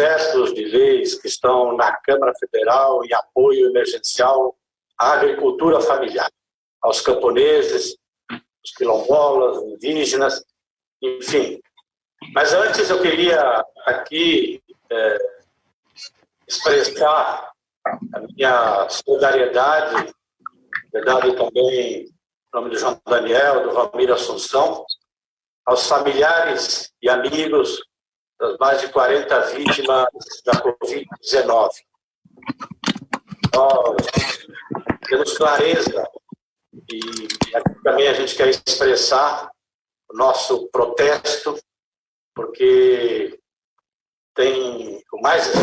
projetos de leis que estão na Câmara Federal em apoio emergencial à agricultura familiar, aos camponeses, os quilombolas, indígenas, enfim. Mas antes eu queria aqui expressar a minha solidariedade, verdade também em nome do João Daniel, do Valmir Assunção, aos familiares e amigos das mais de 40 vítimas da Covid-19. Nós temos clareza e aqui também a gente quer expressar o nosso protesto, porque tem o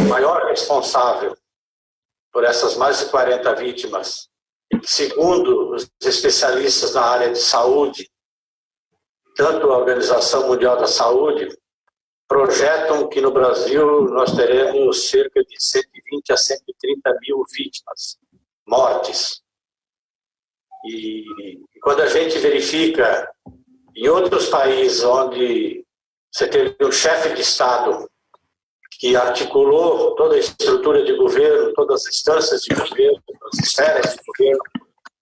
maior responsável por essas mais de 40 vítimas, e que, segundo os especialistas na área de saúde, tanto a Organização Mundial da Saúde, projetam que no Brasil nós teremos cerca de 120 a 130 mil vítimas, mortes. E quando a gente verifica em outros países onde você teve um chefe de Estado que articulou toda a estrutura de governo, todas as instâncias de governo, as esferas de governo,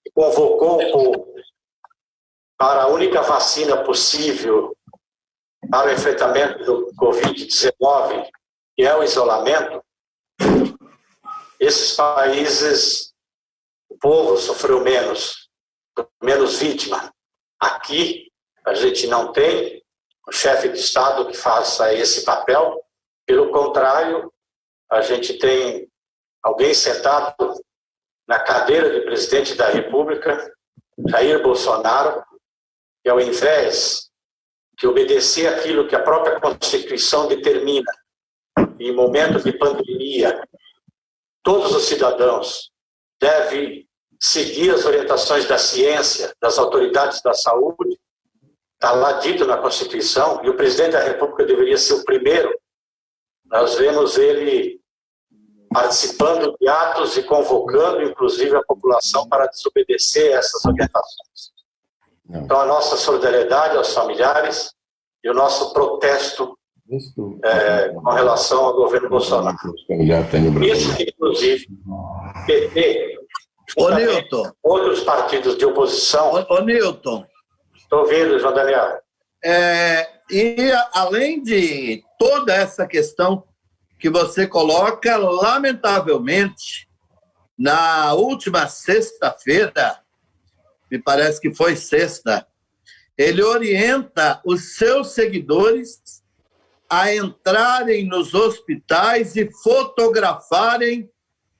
e convocou o povo para a única vacina possível para o enfrentamento do Covid-19, que é o isolamento, esses países, o povo sofreu menos vítima. Aqui, a gente não tem um chefe de Estado que faça esse papel. Pelo contrário, a gente tem alguém sentado na cadeira de presidente da República, Jair Bolsonaro, que ao invés de obedecer aquilo que a própria Constituição determina, em momento de pandemia, todos os cidadãos devem seguir as orientações da ciência, das autoridades da saúde, está lá dito na Constituição, e o presidente da República deveria ser o primeiro. Nós vemos ele participando de atos e convocando, inclusive, a população para desobedecer essas orientações. Então, a nossa solidariedade aos familiares e o nosso protesto com relação ao governo Bolsonaro. Isso, inclusive, PT, outros partidos de oposição... Ô Newton. Estou ouvindo, João Daniel. E, além de toda essa questão que você coloca, lamentavelmente, na última sexta-feira, me parece que foi sexta, ele orienta os seus seguidores a entrarem nos hospitais e fotografarem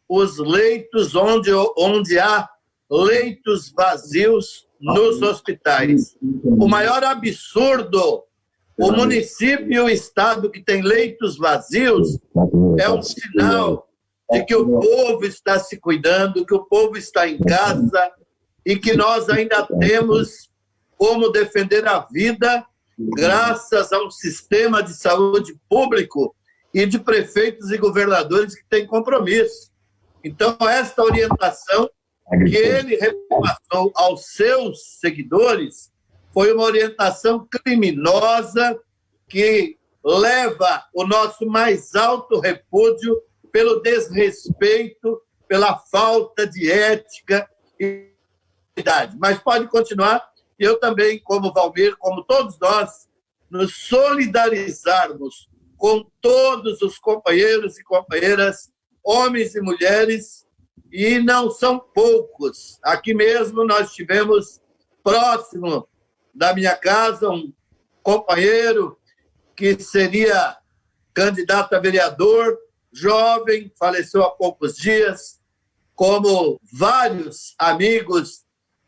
os leitos onde há leitos vazios nos hospitais. O maior absurdo, o município e o estado que tem leitos vazios é um sinal de que o povo está se cuidando, que o povo está em casa e que nós ainda temos como defender a vida graças a um sistema de saúde público e de prefeitos e governadores que têm compromisso. Então, esta orientação que ele repassou aos seus seguidores foi uma orientação criminosa que leva o nosso mais alto repúdio pelo desrespeito, pela falta de ética e idade. Mas pode continuar. Eu também, como Valmir, como todos nós, nos solidarizarmos com todos os companheiros e companheiras, homens e mulheres, e não são poucos. Aqui mesmo nós tivemos, próximo da minha casa, um companheiro que seria candidato a vereador, jovem, faleceu há poucos dias, como vários amigos,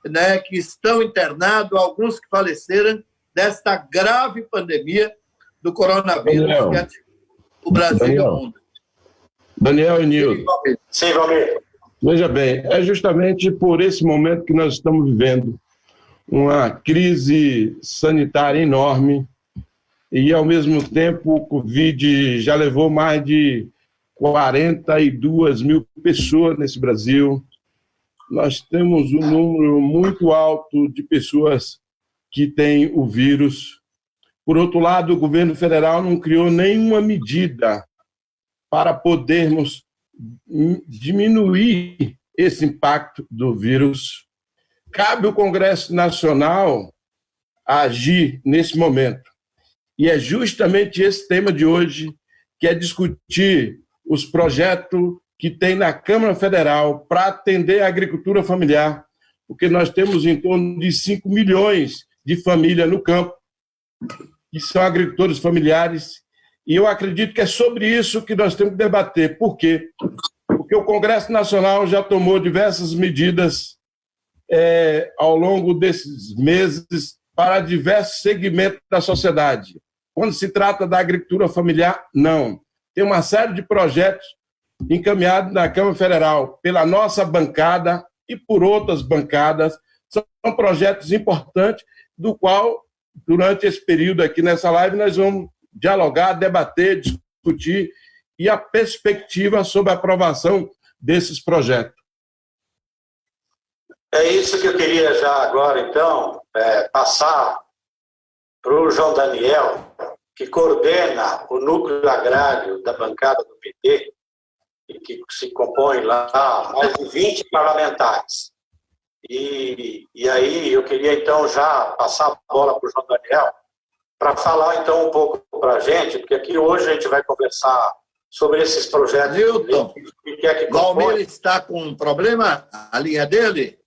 né, que estão internados, alguns que faleceram desta grave pandemia do coronavírus que atingiu o Brasil e o mundo. Daniel e Nilton. Sim, Valmir. Veja bem, é justamente por esse momento que nós estamos vivendo uma crise sanitária enorme e, ao mesmo tempo, o Covid já levou mais de 42 mil pessoas nesse Brasil. Nós temos um número muito alto de pessoas que têm o vírus. Por outro lado, o governo federal não criou nenhuma medida para podermos diminuir esse impacto do vírus. Cabe ao Congresso Nacional agir nesse momento. E é justamente esse tema de hoje, que é discutir os projetos que tem na Câmara Federal para atender a agricultura familiar, porque nós temos em torno de 5 milhões de famílias no campo, que são agricultores familiares, e eu acredito que é sobre isso que nós temos que debater. Por quê? Porque o Congresso Nacional já tomou diversas medidas ao longo desses meses para diversos segmentos da sociedade. Quando se trata da agricultura familiar, não. Tem uma série de projetos encaminhados na Câmara Federal pela nossa bancada e por outras bancadas. São projetos importantes, do qual, durante esse período aqui nessa live, nós vamos dialogar, debater, discutir e a perspectiva sobre a aprovação desses projetos. É isso que eu queria já agora, então, passar para o João Daniel, que coordena o núcleo agrário da bancada do PT, e que se compõe lá mais de 20 parlamentares. E aí eu queria, então, já passar a bola para o João Daniel, para falar, então, um pouco para a gente, porque aqui hoje a gente vai conversar sobre esses projetos. Newton, que Valmir está com um problema? A linha dele?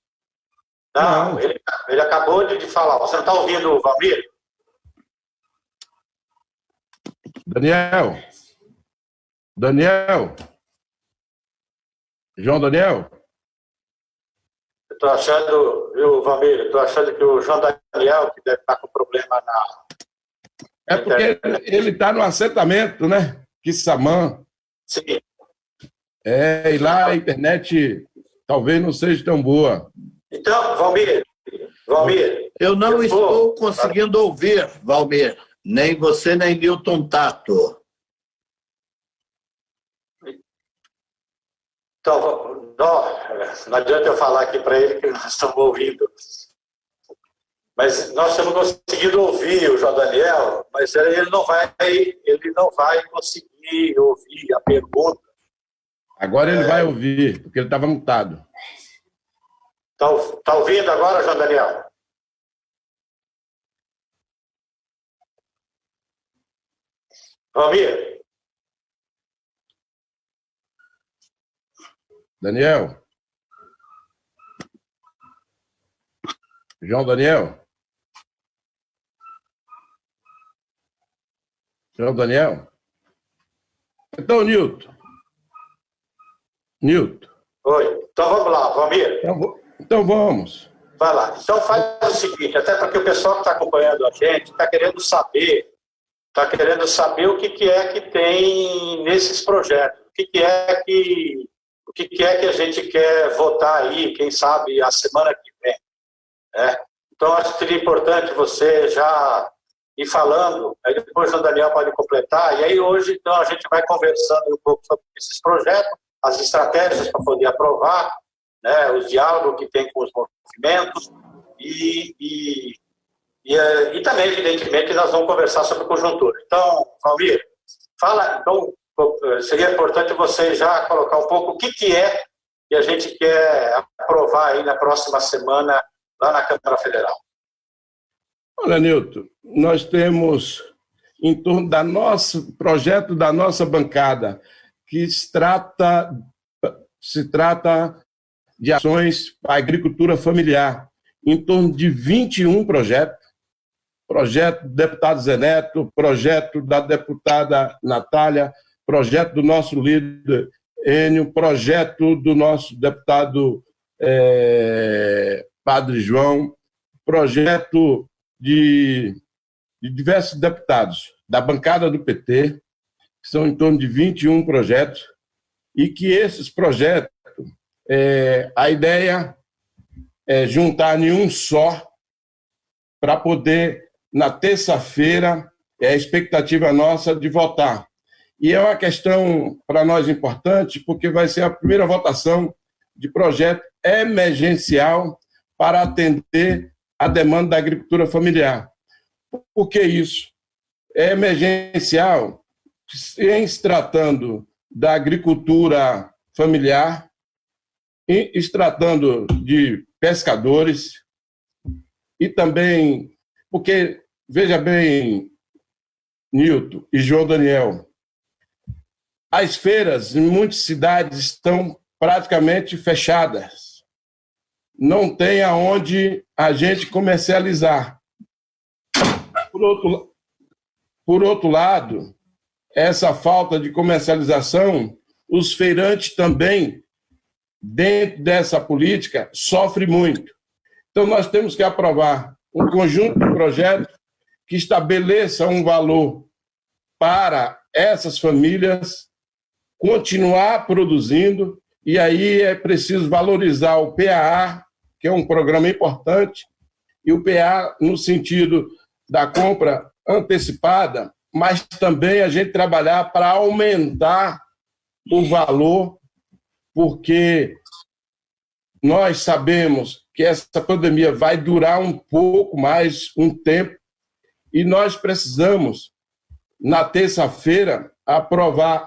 Não, ele acabou de falar. Você não está ouvindo o Valmir? Daniel. João Daniel? Eu estou achando, viu, Valmir? Eu estou achando que o João Daniel, que deve estar com problema na... É porque ele está no assentamento, né? Quissamã. Sim. E lá a internet talvez não seja tão boa. Então, Valmir, eu não estou conseguindo ouvir, Valmir. Nem você, nem Newton Tato. Então, não adianta eu falar aqui para ele que nós estamos ouvindo. Mas nós estamos conseguindo ouvir o João Daniel, mas ele não vai conseguir ouvir a pergunta. Agora ele vai ouvir, porque ele estava mutado. Está ouvindo agora, João Daniel? Valmir? Daniel? João Daniel? João Daniel? Então, Nilton. Oi. Então vamos lá, Valmir. Então vamos. Vai lá. Então faz o seguinte, até porque o pessoal que está acompanhando a gente está querendo saber o que é que tem nesses projetos, o que é que a gente quer votar aí, quem sabe a semana que vem. Né? Então acho que seria importante você já ir falando, aí depois o João Daniel pode completar, e aí hoje então a gente vai conversando um pouco sobre esses projetos, as estratégias para poder aprovar, né, os diálogos que tem com os movimentos e também, evidentemente, nós vamos conversar sobre conjuntura. Então, Valmir, então, seria importante você já colocar um pouco o que é que a gente quer aprovar aí na próxima semana lá na Câmara Federal. Olha, Nilton, nós temos em torno do nosso projeto da nossa bancada, que se trata de ações para a agricultura familiar, em torno de 21 projetos. Projeto do deputado Zé Neto, projeto da deputada Natália, projeto do nosso líder Enio, projeto do nosso deputado Padre João, projeto de diversos deputados da bancada do PT, que são em torno de 21 projetos, e que esses projetos, a ideia é juntar em um só para poder, na terça-feira, é a expectativa nossa de votar. E é uma questão para nós importante, porque vai ser a primeira votação de projeto emergencial para atender a demanda da agricultura familiar. Por que isso? É emergencial, em se tratando da agricultura familiar, e se tratando de pescadores, e também, porque, veja bem, Nilton e João Daniel, as feiras em muitas cidades estão praticamente fechadas. Não tem aonde a gente comercializar. Por outro lado, essa falta de comercialização, os feirantes também, dentro dessa política, sofrem muito. Então, nós temos que aprovar um conjunto de projetos que estabeleça um valor para essas famílias continuar produzindo, e aí é preciso valorizar o PAA, que é um programa importante, e o PAA no sentido da compra antecipada, mas também a gente trabalhar para aumentar o valor, porque nós sabemos que essa pandemia vai durar um pouco mais, um tempo, e nós precisamos, na terça-feira, aprovar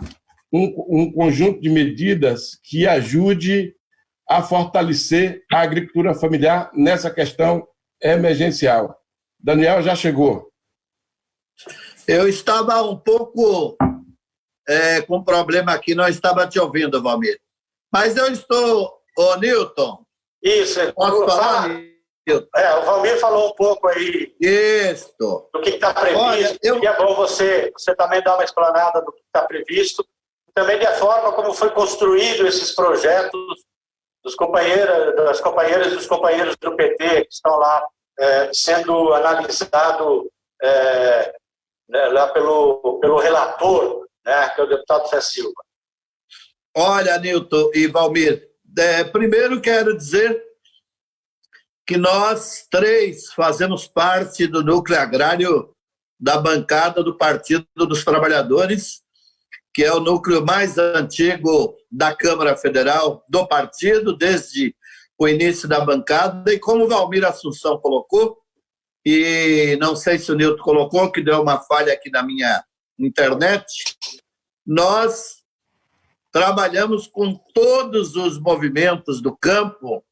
um conjunto de medidas que ajude a fortalecer a agricultura familiar nessa questão emergencial. Daniel já chegou. Eu estava um pouco com problema aqui, não estava te ouvindo, Valmir. Mas eu estou... Ô, Nilton. Isso. Posso falar, Nilton? O Valmir falou um pouco aí Isso. do que está previsto. Olha, e é bom você também dar uma explanada do que está previsto, também da forma como foi construído esses projetos das companheiras e dos companheiros do PT que estão lá sendo analisado lá pelo relator, né, que é o deputado Zé Silva. Olha, Nilton e Valmir, primeiro quero dizer que nós três fazemos parte do núcleo agrário da bancada do Partido dos Trabalhadores, que é o núcleo mais antigo da Câmara Federal do partido, desde o início da bancada. E como o Valmir Assunção colocou, e não sei se o Nilton colocou, que deu uma falha aqui na minha internet, nós trabalhamos com todos os movimentos do campo,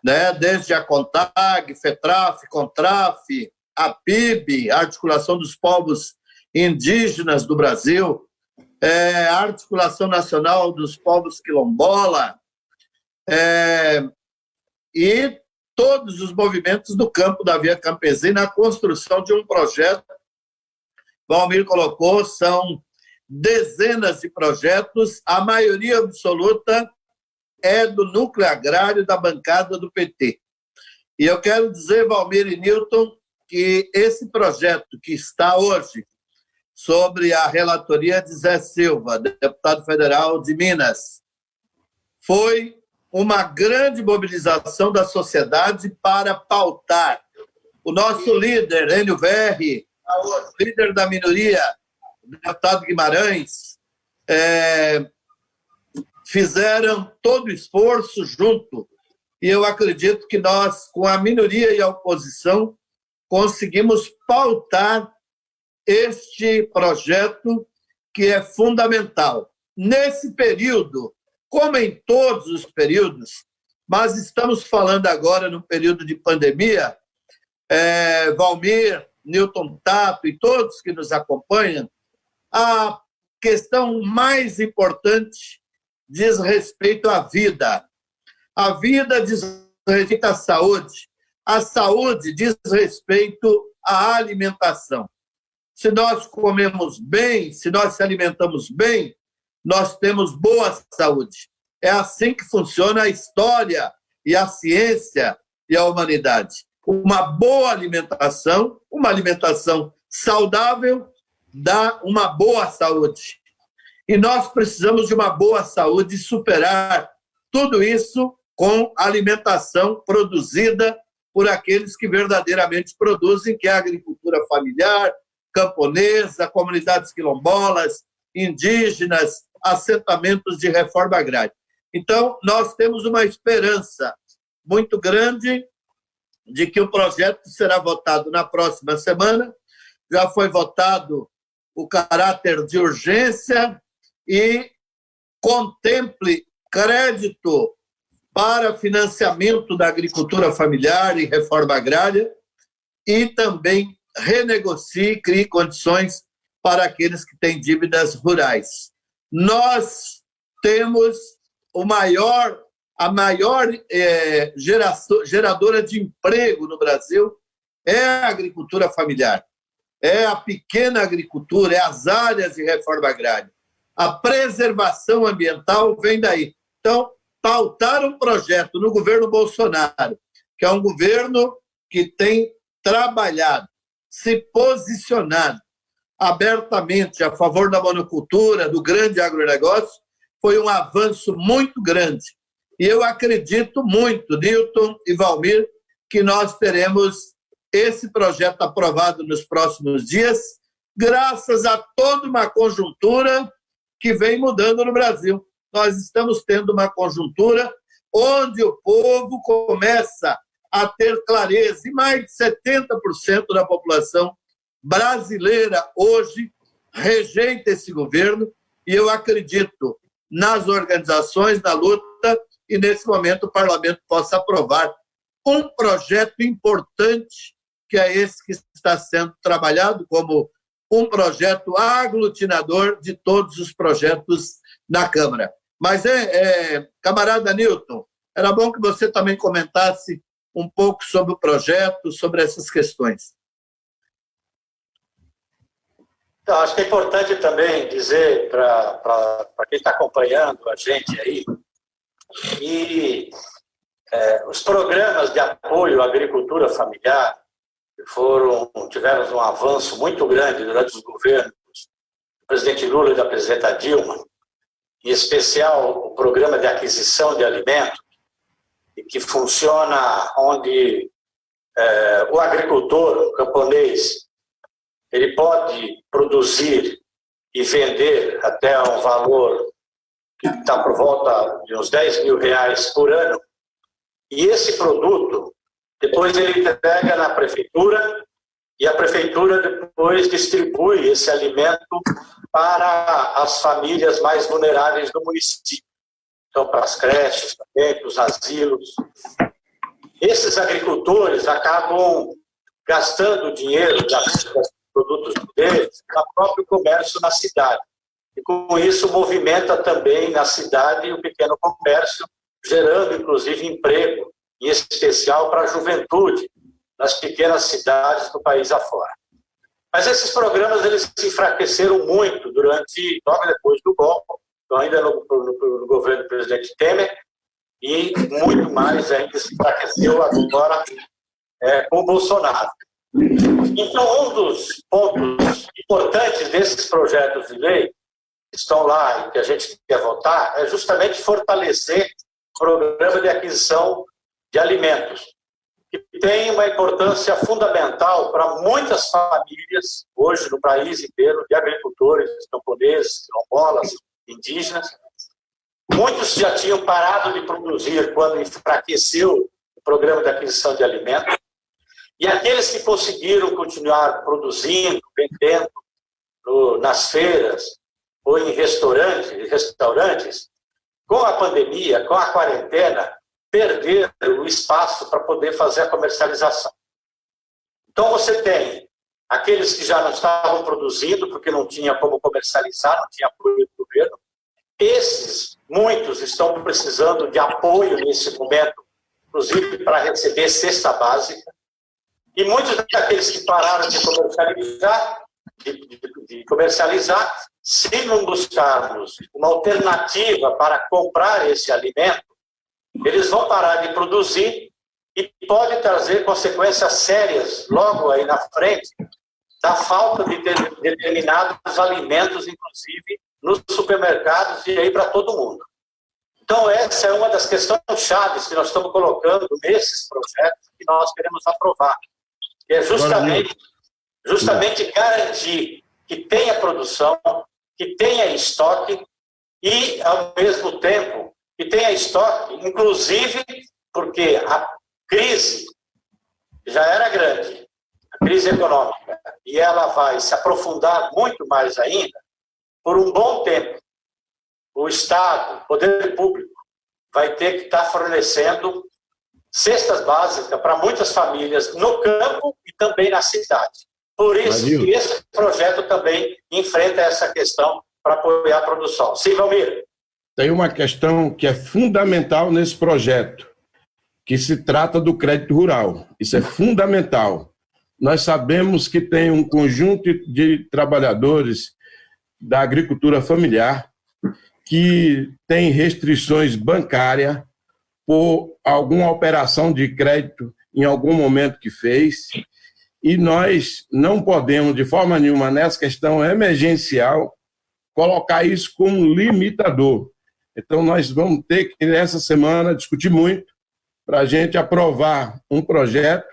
né, desde a CONTAG, FETRAF, CONTRAF, a PIB, a Articulação dos Povos Indígenas do Brasil, a Articulação Nacional dos Povos Quilombola, e todos os movimentos do campo da Via Campesina, a construção de um projeto. O Valmir colocou, são dezenas de projetos, a maioria absoluta é do núcleo agrário da bancada do PT. E eu quero dizer, Valmir e Nilton, que esse projeto que está hoje sobre a relatoria de Zé Silva, deputado federal de Minas, foi uma grande mobilização da sociedade para pautar. O nosso líder, Enio Verri, líder da minoria, o deputado Guimarães, fizeram todo o esforço junto, e eu acredito que nós, com a minoria e a oposição, conseguimos pautar este projeto que é fundamental. Nesse período, como em todos os períodos, mas estamos falando agora no período de pandemia, Valmir, Nilton Tato e todos que nos acompanham, a questão mais importante diz respeito à vida. A vida diz respeito à saúde. A saúde diz respeito à alimentação. Se nós comemos bem, se nós se alimentamos bem, nós temos boa saúde. É assim que funciona a história e a ciência e a humanidade. Uma boa alimentação, uma alimentação saudável, dá uma boa saúde. E nós precisamos de uma boa saúde e superar tudo isso com alimentação produzida por aqueles que verdadeiramente produzem, que é a agricultura familiar, camponesa, comunidades quilombolas, indígenas, assentamentos de reforma agrária. Então, nós temos uma esperança muito grande de que o projeto será votado na próxima semana. Já foi votado o caráter de urgência e contemple crédito para financiamento da agricultura familiar e reforma agrária e também renegocie, crie condições para aqueles que têm dívidas rurais. Nós temos a maior geradora de emprego no Brasil é a agricultura familiar, é a pequena agricultura, é as áreas de reforma agrária. A preservação ambiental vem daí. Então, pautar um projeto no governo Bolsonaro, que é um governo que tem trabalhado, se posicionado abertamente a favor da monocultura, do grande agronegócio, foi um avanço muito grande. E eu acredito muito, Newton e Valmir, que nós teremos esse projeto aprovado nos próximos dias, graças a toda uma conjuntura que vem mudando no Brasil. Nós estamos tendo uma conjuntura onde o povo começa a ter clareza, e mais de 70% da população brasileira hoje rejeita esse governo, e eu acredito nas organizações, na luta, e nesse momento o parlamento possa aprovar um projeto importante, que é esse que está sendo trabalhado como um projeto aglutinador de todos os projetos na Câmara. Mas, camarada Newton, era bom que você também comentasse um pouco sobre o projeto, sobre essas questões. Então, acho que é importante também dizer para quem está acompanhando a gente aí que os programas de apoio à agricultura familiar tiveram um avanço muito grande durante os governos do presidente Lula e da presidenta Dilma, em especial o programa de aquisição de alimentos, que funciona onde o agricultor, o camponês, ele pode produzir e vender até um valor que está por volta de uns R$10.000 por ano, e esse produto, depois ele entrega na prefeitura, e a prefeitura depois distribui esse alimento para as famílias mais vulneráveis do município. Então, para as creches também, para os asilos. Esses agricultores acabam gastando dinheiro dos produtos deles no próprio comércio na cidade. E, com isso, movimenta também na cidade o pequeno comércio, gerando, inclusive, emprego, em especial para a juventude, nas pequenas cidades do país afora. Mas esses programas eles se enfraqueceram muito logo depois do golpe, então ainda no governo do presidente Temer, e muito mais ainda se enfraqueceu agora com o Bolsonaro. Então, um dos pontos importantes desses projetos de lei que estão lá e que a gente quer votar é justamente fortalecer o programa de aquisição de alimentos, que tem uma importância fundamental para muitas famílias, hoje no país inteiro, de agricultores, camponeses, quilombolas, indígenas. Muitos já tinham parado de produzir quando enfraqueceu o programa de aquisição de alimentos, e aqueles que conseguiram continuar produzindo, vendendo nas feiras ou em restaurantes, com a pandemia, com a quarentena, perder o espaço para poder fazer a comercialização. Então, você tem aqueles que já não estavam produzindo porque não tinha como comercializar, não tinha apoio do governo. Muitos estão precisando de apoio nesse momento, inclusive para receber cesta básica. E muitos daqueles que pararam de comercializar, se não buscarmos uma alternativa para comprar esse alimento, eles vão parar de produzir e pode trazer consequências sérias logo aí na frente da falta de determinados alimentos, inclusive nos supermercados e aí para todo mundo. Então, essa é uma das questões chaves que nós estamos colocando nesses projetos que nós queremos aprovar, que é justamente garantir que tenha produção, que tenha estoque e, ao mesmo tempo, que tenha estoque, inclusive porque a crise já era grande, a crise econômica, e ela vai se aprofundar muito mais ainda por um bom tempo. o Estado, o poder público, vai ter que estar fornecendo cestas básicas para muitas famílias no campo e também na cidade. Por isso que esse projeto também enfrenta essa questão para apoiar a produção. Sim, Valmir? Tem uma questão que é fundamental nesse projeto, que se trata do crédito rural. Isso é fundamental. Nós sabemos que tem um conjunto de trabalhadores da agricultura familiar que tem restrições bancárias por alguma operação de crédito em algum momento que fez, e nós não podemos, de forma nenhuma, nessa questão emergencial, colocar isso como limitador. Então, nós vamos ter que, nessa semana, discutir muito para a gente aprovar um projeto,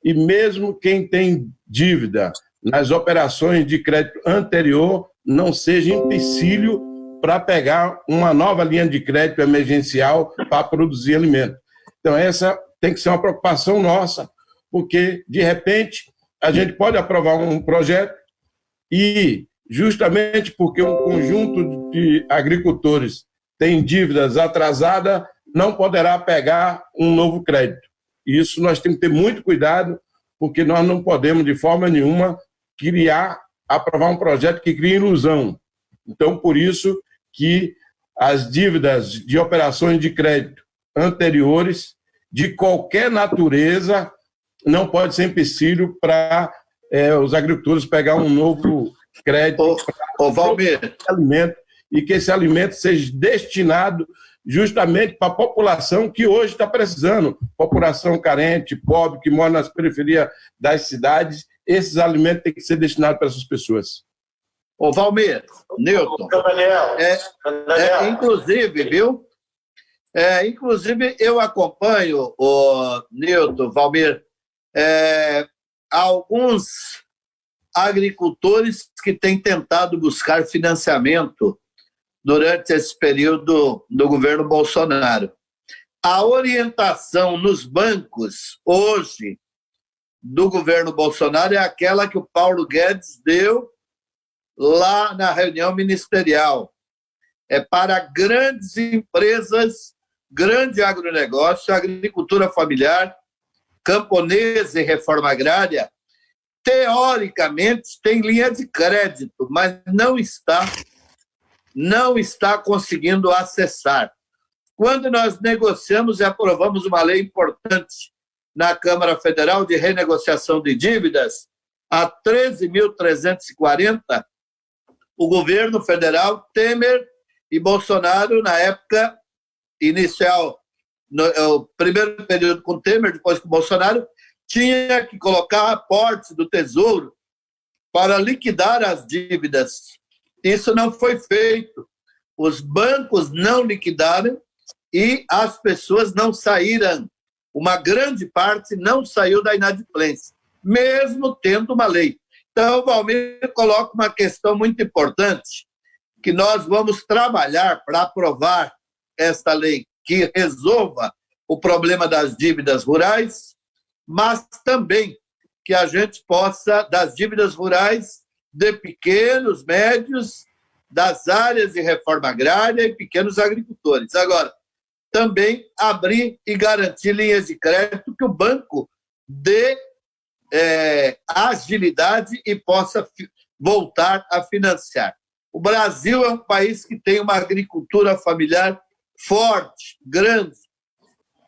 e mesmo quem tem dívida nas operações de crédito anterior não seja empecilho para pegar uma nova linha de crédito emergencial para produzir alimento. Então, essa tem que ser uma preocupação nossa, porque, de repente, a gente pode aprovar um projeto e, justamente porque um conjunto de agricultores tem dívidas atrasadas, não poderá pegar um novo crédito. Isso nós temos que ter muito cuidado, porque nós não podemos, de forma nenhuma, aprovar um projeto que cria ilusão. Então, por isso que as dívidas de operações de crédito anteriores, de qualquer natureza, não pode ser empecilho para os agricultores pegar um novo crédito Valmir, alimento, e que esse alimento seja destinado justamente para a população que hoje está precisando, população carente, pobre, que mora nas periferias das cidades. Esses alimentos têm que ser destinados para essas pessoas. Valmir, Newton, Daniel. inclusive, viu? Inclusive, eu acompanho o Newton, Valmir, alguns agricultores que têm tentado buscar financiamento durante esse período do governo Bolsonaro. A orientação nos bancos hoje do governo Bolsonaro é aquela que o Paulo Guedes deu lá na reunião ministerial. É para grandes empresas, grande agronegócio, agricultura familiar, camponesa e reforma agrária, teoricamente tem linha de crédito, mas não está conseguindo acessar. Quando nós negociamos e aprovamos uma lei importante na Câmara Federal de renegociação de dívidas, a 13.340, o governo federal, Temer e Bolsonaro, na época inicial, o primeiro período com Temer, depois com Bolsonaro, tinha que colocar aporte do Tesouro para liquidar as dívidas. Isso não foi feito. Os bancos não liquidaram e as pessoas não saíram. Uma grande parte não saiu da inadimplência, mesmo tendo uma lei. Então, o Valmir coloca uma questão muito importante, que nós vamos trabalhar para aprovar esta lei que resolva o problema das dívidas rurais, mas também que a gente possa, das dívidas rurais, de pequenos, médios, das áreas de reforma agrária e pequenos agricultores. Agora, também abrir e garantir linhas de crédito que o banco dê agilidade e possa voltar a financiar. O Brasil é um país que tem uma agricultura familiar forte, grande.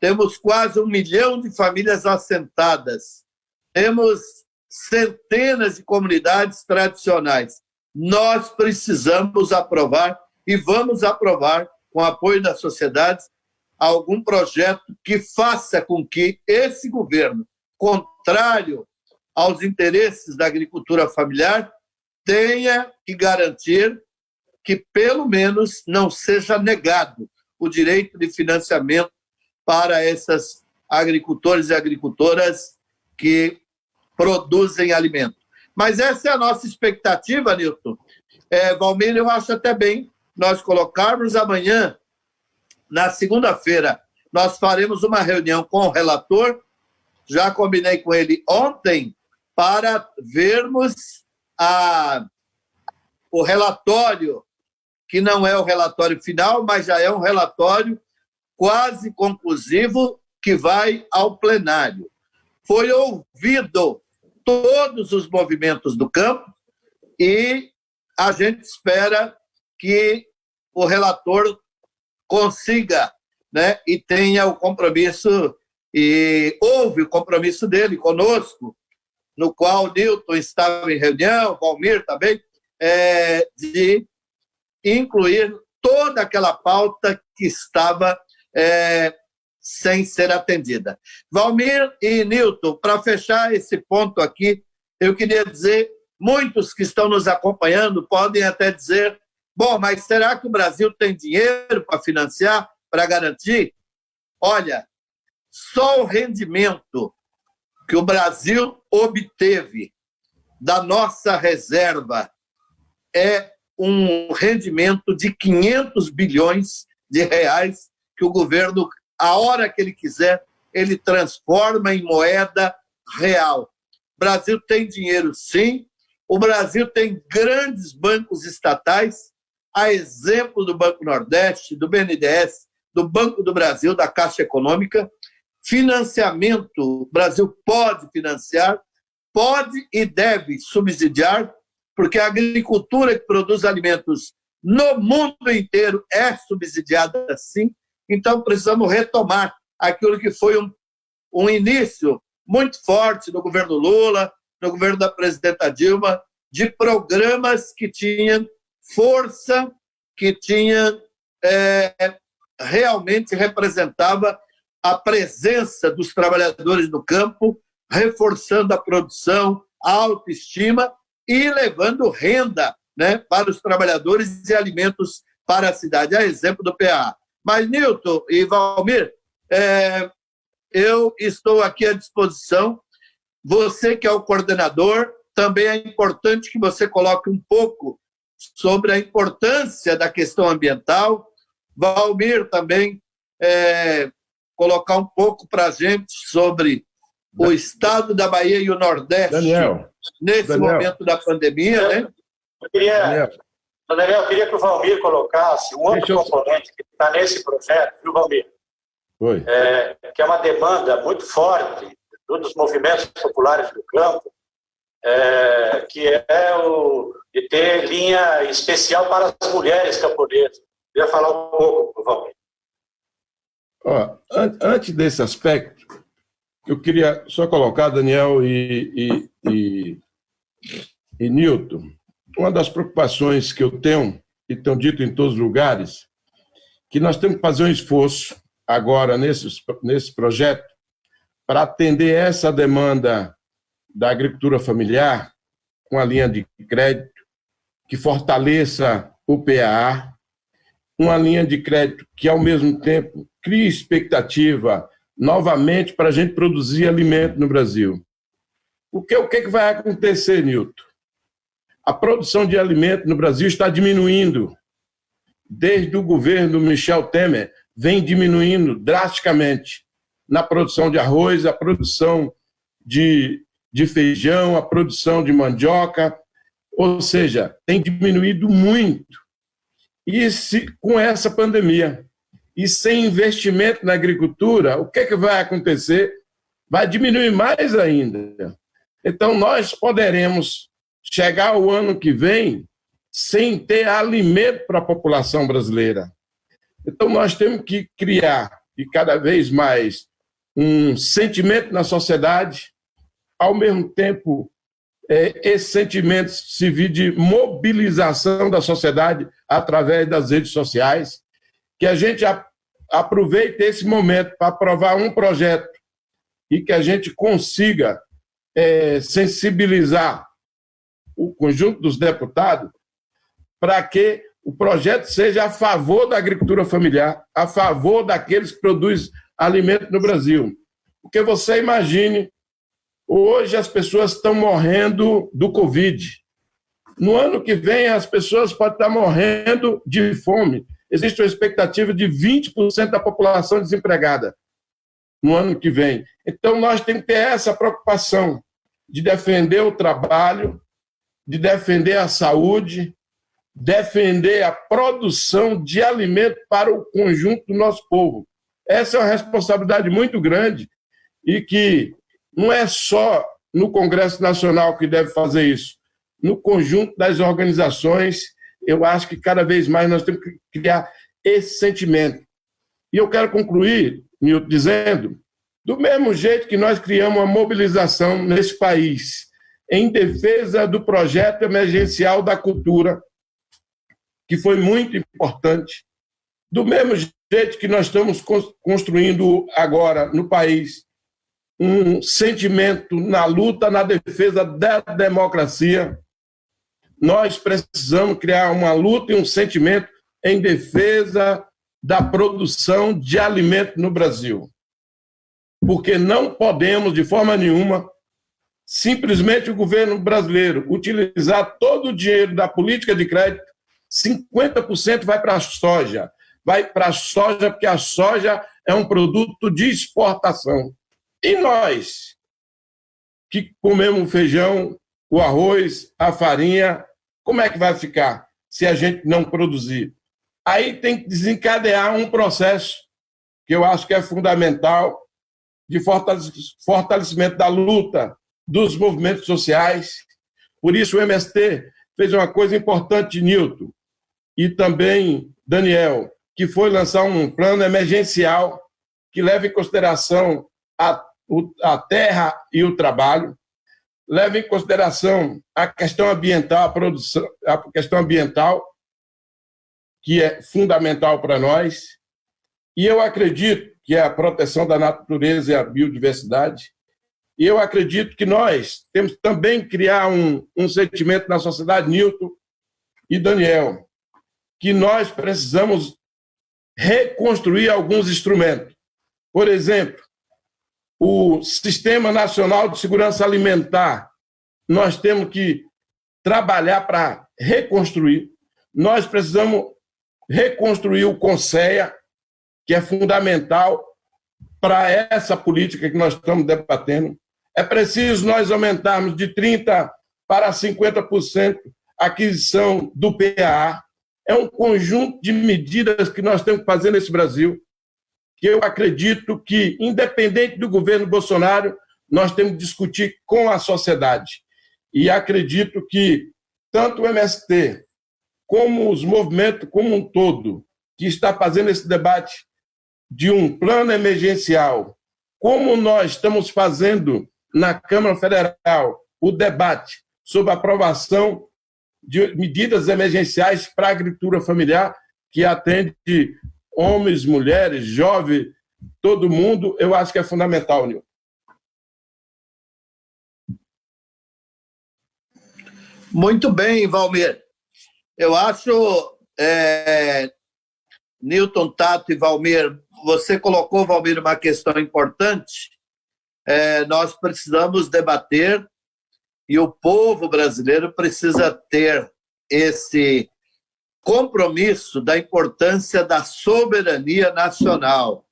Temos quase 1 milhão de famílias assentadas. Temos centenas de comunidades tradicionais. Nós precisamos aprovar e vamos aprovar, com o apoio da sociedade, algum projeto que faça com que esse governo, contrário aos interesses da agricultura familiar, tenha que garantir que, pelo menos, não seja negado o direito de financiamento para esses agricultores e agricultoras que produzem alimento. Mas essa é a nossa expectativa, Nilton. Valmir, eu acho até bem nós colocarmos amanhã, na segunda-feira, nós faremos uma reunião com o relator, já combinei com ele ontem, para vermos o relatório que não é o relatório final, mas já é um relatório quase conclusivo que vai ao plenário. Foi ouvido todos os movimentos do campo e a gente espera que o relator consiga, né, e tenha o compromisso, e houve o compromisso dele conosco, no qual o Newton estava em reunião, o Valmir também, de incluir toda aquela pauta que estava sem ser atendida. Valmir e Newton, para fechar esse ponto aqui, eu queria dizer, muitos que estão nos acompanhando podem até dizer, bom, mas será que o Brasil tem dinheiro para financiar, para garantir? Olha, só o rendimento que o Brasil obteve da nossa reserva é um rendimento de 500 bilhões de reais que o governo, a hora que ele quiser, ele transforma em moeda real. O Brasil tem dinheiro, sim. O Brasil tem grandes bancos estatais, a exemplo do Banco Nordeste, do BNDES, do Banco do Brasil, da Caixa Econômica. Financiamento, o Brasil pode financiar, pode e deve subsidiar, porque a agricultura que produz alimentos no mundo inteiro é subsidiada sim. Então, precisamos retomar aquilo que foi um início muito forte no governo Lula, no governo da presidenta Dilma, de programas que tinham força, que tinham realmente representava a presença dos trabalhadores no campo, reforçando a produção, a autoestima e levando renda, né, para os trabalhadores e alimentos para a cidade, a exemplo do PA. Mas, Newton e Valmir, eu estou aqui à disposição. Você que é o coordenador, também é importante que você coloque um pouco sobre a importância da questão ambiental. Valmir também colocar um pouco para a gente sobre o estado da Bahia e o Nordeste nesse momento da pandemia. Né? Daniel, eu queria que o Valmir colocasse um outro componente que está nesse projeto, viu, Valmir? Oi. Que é uma demanda muito forte dos movimentos populares do campo, que é o de ter linha especial para as mulheres camponesas. Eu ia falar um pouco, Valmir. Antes desse aspecto, eu queria só colocar, Daniel e Newton, uma das preocupações que eu tenho, e tenho dito em todos os lugares, que nós temos que fazer um esforço agora nesse projeto para atender essa demanda da agricultura familiar com a linha de crédito que fortaleça o PAA, uma linha de crédito que, ao mesmo tempo, crie expectativa novamente para a gente produzir alimento no Brasil. O que vai acontecer, Newton? A produção de alimento no Brasil está diminuindo. Desde o governo Michel Temer, vem diminuindo drasticamente na produção de arroz, a produção de feijão, a produção de mandioca, ou seja, tem diminuído muito. E com essa pandemia, e sem investimento na agricultura, o que vai acontecer? Vai diminuir mais ainda. Então, nós poderemos chegar ao ano que vem sem ter alimento para a população brasileira. Então, nós temos que criar, e cada vez mais, um sentimento na sociedade, ao mesmo tempo, esse sentimento servir de mobilização da sociedade através das redes sociais, que a gente aproveite esse momento para aprovar um projeto e que a gente consiga sensibilizar o conjunto dos deputados para que o projeto seja a favor da agricultura familiar, a favor daqueles que produzem alimento no Brasil. Porque você imagine, hoje as pessoas estão morrendo do Covid. No ano que vem, as pessoas podem estar morrendo de fome. Existe uma expectativa de 20% da população desempregada no ano que vem. Então, nós temos que ter essa preocupação de defender o trabalho, de defender a saúde, defender a produção de alimento para o conjunto do nosso povo. Essa é uma responsabilidade muito grande e que não é só no Congresso Nacional que deve fazer isso. No conjunto das organizações, eu acho que cada vez mais nós temos que criar esse sentimento. E eu quero concluir, Nilton, dizendo, do mesmo jeito que nós criamos uma mobilização nesse país em defesa do projeto emergencial da cultura, que foi muito importante, do mesmo jeito que nós estamos construindo agora no país um sentimento na luta, na defesa da democracia, nós precisamos criar uma luta e um sentimento em defesa da produção de alimento no Brasil. Porque não podemos, de forma nenhuma, simplesmente o governo brasileiro utilizar todo o dinheiro da política de crédito, 50% vai para a soja. Vai para a soja porque a soja é um produto de exportação. E nós, que comemos o feijão, o arroz, a farinha, como é que vai ficar se a gente não produzir? Aí tem que desencadear um processo que eu acho que é fundamental de fortalecimento da luta dos movimentos sociais. Por isso o MST fez uma coisa importante, Nilton, e também Daniel, que foi lançar um plano emergencial que leva em consideração a terra e o trabalho, leva em consideração a questão ambiental, a produção, a questão ambiental, que é fundamental para nós, e eu acredito que é a proteção da natureza e a biodiversidade, e eu acredito que nós temos também que criar um sentimento na sociedade, Nilton e Daniel, que nós precisamos reconstruir alguns instrumentos. Por exemplo, o Sistema Nacional de Segurança Alimentar, nós temos que trabalhar para reconstruir. Nós precisamos reconstruir o CONSEA, que é fundamental para essa política que nós estamos debatendo. É preciso nós aumentarmos de 30% para 50% a aquisição do PAA. É um conjunto de medidas que nós temos que fazer nesse Brasil, que eu acredito que, independente do governo Bolsonaro, nós temos que discutir com a sociedade. E acredito que tanto o MST como os movimentos como um todo, que está fazendo esse debate de um plano emergencial, como nós estamos fazendo na Câmara Federal o debate sobre a aprovação de medidas emergenciais para a agricultura familiar, que atende homens, mulheres, jovens, todo mundo, eu acho que é fundamental, Nilton. Muito bem, Valmir. Eu acho, Nilton, Tato e Valmir, você colocou, Valmir, uma questão importante. Nós precisamos debater e o povo brasileiro precisa ter esse compromisso da importância da soberania nacional.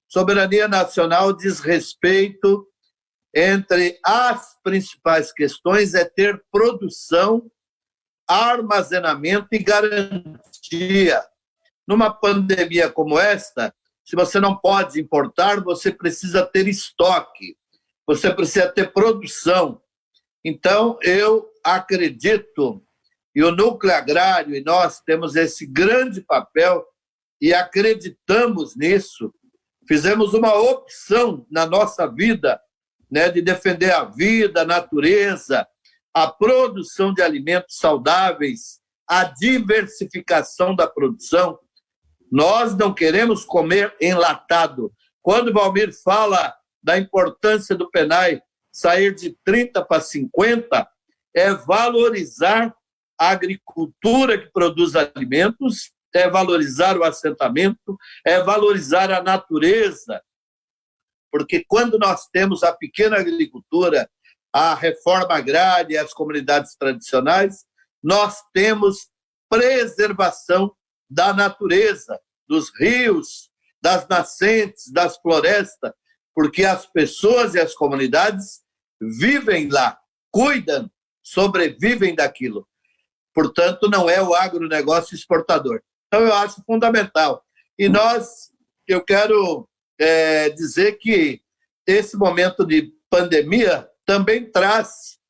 Soberania nacional diz respeito, entre as principais questões, é ter produção, armazenamento e garantia. Numa pandemia como esta, se você não pode importar, você precisa ter estoque, você precisa ter produção. Então, eu acredito, e o núcleo agrário e nós temos esse grande papel e acreditamos nisso, fizemos uma opção na nossa vida, né, de defender a vida, a natureza, a produção de alimentos saudáveis, a diversificação da produção. Nós não queremos comer enlatado. Quando o Valmir fala da importância do PENAI sair de 30 para 50, é valorizar a agricultura que produz alimentos, é valorizar o assentamento, é valorizar a natureza. Porque quando nós temos a pequena agricultura, a reforma agrária e as comunidades tradicionais, nós temos preservação da natureza, dos rios, das nascentes, das florestas, porque as pessoas e as comunidades vivem lá, cuidam, sobrevivem daquilo. portanto, não é o agronegócio exportador. Então, eu acho fundamental. E eu quero dizer que esse momento de pandemia também traz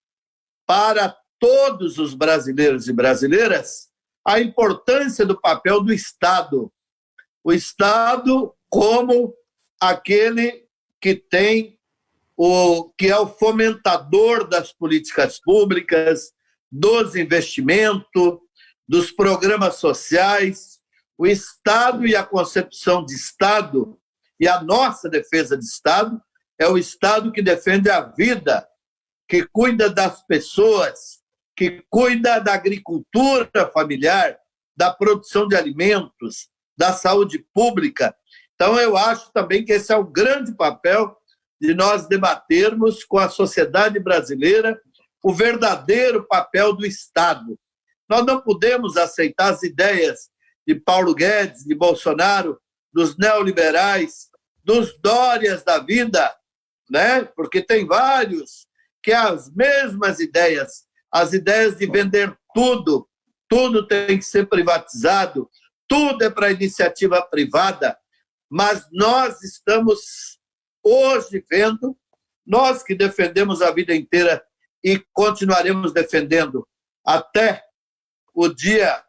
para todos os brasileiros e brasileiras a importância do papel do Estado. O Estado como aquele que é o fomentador das políticas públicas, dos investimentos, dos programas sociais. O Estado e a concepção de Estado e a nossa defesa de Estado é o Estado que defende a vida, que cuida das pessoas, que cuida da agricultura familiar, da produção de alimentos, da saúde pública. Então, eu acho também que esse é o grande papel de nós debatermos com a sociedade brasileira o verdadeiro papel do Estado. Nós não podemos aceitar as ideias de Paulo Guedes, de Bolsonaro, dos neoliberais, dos Dórias da vida, né? Porque tem vários que as mesmas ideias, as ideias de vender tudo, tudo tem que ser privatizado, tudo é para iniciativa privada, mas nós estamos hoje vendo, nós que defendemos a vida inteira e continuaremos defendendo até o dia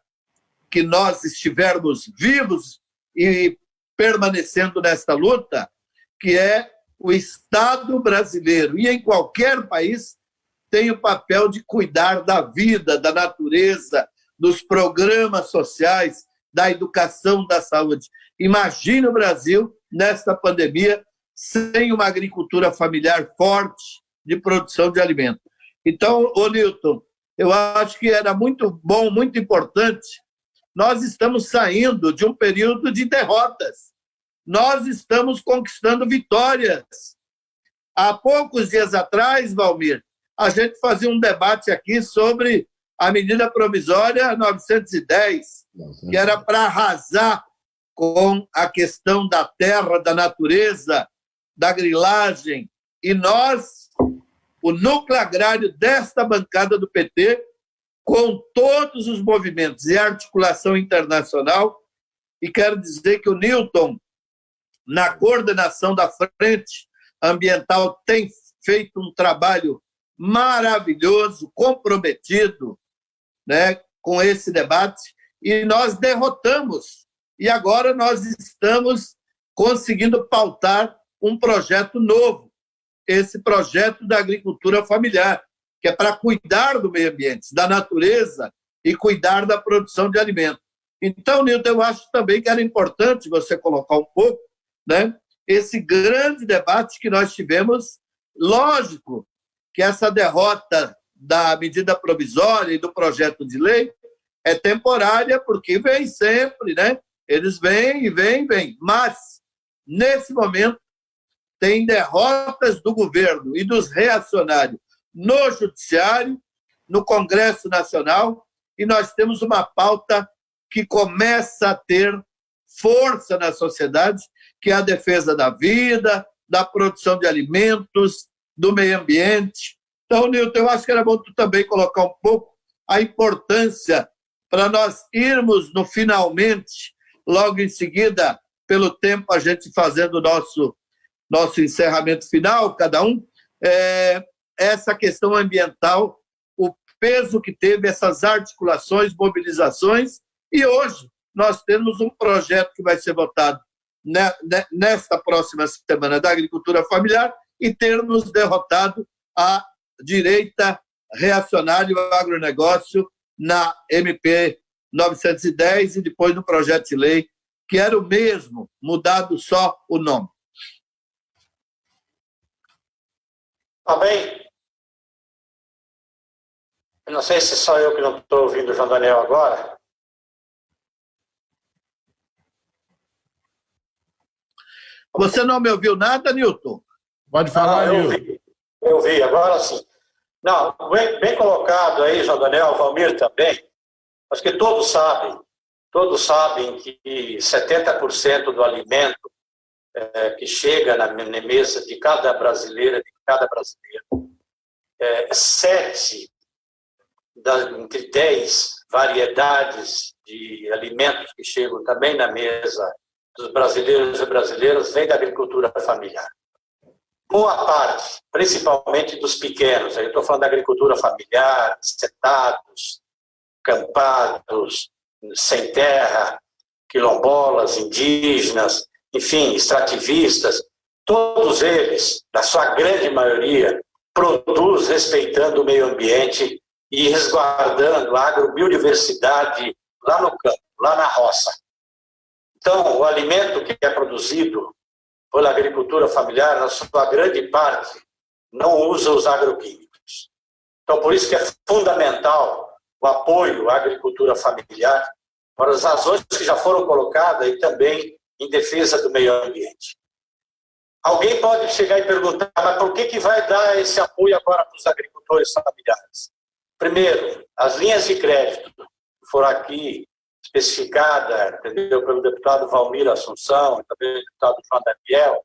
que nós estivermos vivos e permanecendo nesta luta, que é o Estado brasileiro, e em qualquer país, tem o papel de cuidar da vida, da natureza, dos programas sociais, da educação, da saúde. Imagine o Brasil, nesta pandemia, sem uma agricultura familiar forte de produção de alimento. Então, Nilton, eu acho que era muito bom, muito importante. Nós estamos saindo de um período de derrotas. Nós estamos conquistando vitórias. Há poucos dias atrás, Valmir, a gente fazia um debate aqui sobre a medida provisória 910, que era para arrasar com a questão da terra, da natureza, da grilagem. E nós, o núcleo agrário desta bancada do PT, com todos os movimentos e articulação internacional, e quero dizer que o Nilton, na coordenação da Frente Ambiental, tem feito um trabalho maravilhoso, comprometido, né, com esse debate, e nós derrotamos. E agora nós estamos conseguindo pautar um projeto novo, esse projeto da agricultura familiar, que é para cuidar do meio ambiente, da natureza e cuidar da produção de alimentos. Então, Nilton, eu acho também que era importante você colocar um pouco, né, esse grande debate que nós tivemos. Lógico que essa derrota da medida provisória e do projeto de lei é temporária, porque vem sempre, né? Eles vêm e vêm, mas, nesse momento, tem derrotas do governo e dos reacionários no Judiciário, no Congresso Nacional, e nós temos uma pauta que começa a ter força na sociedade, que é a defesa da vida, da produção de alimentos, do meio ambiente. Então, Nilton, eu acho que era bom tu também colocar um pouco a importância para nós irmos no finalmente, logo em seguida, pelo tempo, a gente fazendo o nosso encerramento final, cada um, essa questão ambiental, o peso que teve essas articulações, mobilizações, e hoje nós temos um projeto que vai ser votado nesta próxima semana da agricultura familiar e termos derrotado a direita reacionária e o agronegócio na MP 910 e depois no projeto de lei, que era o mesmo, mudado só o nome. Tá bem. Eu não sei se só eu que não estou ouvindo o João Daniel agora. Você não me ouviu nada, Nilton? Pode falar, Nilton. Eu ouvi, agora sim. Não, bem colocado aí, João Daniel, Valmir também. Acho que todos sabem que 70% do alimento que chega na mesa de cada brasileira, de cada brasileiro, 7 entre 10 variedades de alimentos que chegam também na mesa dos brasileiros e brasileiras, vem da agricultura familiar. Boa parte, principalmente dos pequenos, eu estou falando da agricultura familiar, sentados, campados, sem terra, quilombolas, indígenas, enfim, extrativistas, todos eles, na sua grande maioria, produzem respeitando o meio ambiente e resguardando a agrobiodiversidade lá no campo, lá na roça. Então, o alimento que é produzido pela agricultura familiar, na sua grande parte, não usa os agroquímicos. Então, por isso que é fundamental o apoio à agricultura familiar, para as razões que já foram colocadas e também em defesa do meio ambiente. Alguém pode chegar e perguntar, mas por que vai dar esse apoio agora para os agricultores familiares? Primeiro, as linhas de crédito que foram aqui especificadas, entendeu, pelo deputado Valmir Assunção, e também pelo deputado João Daniel,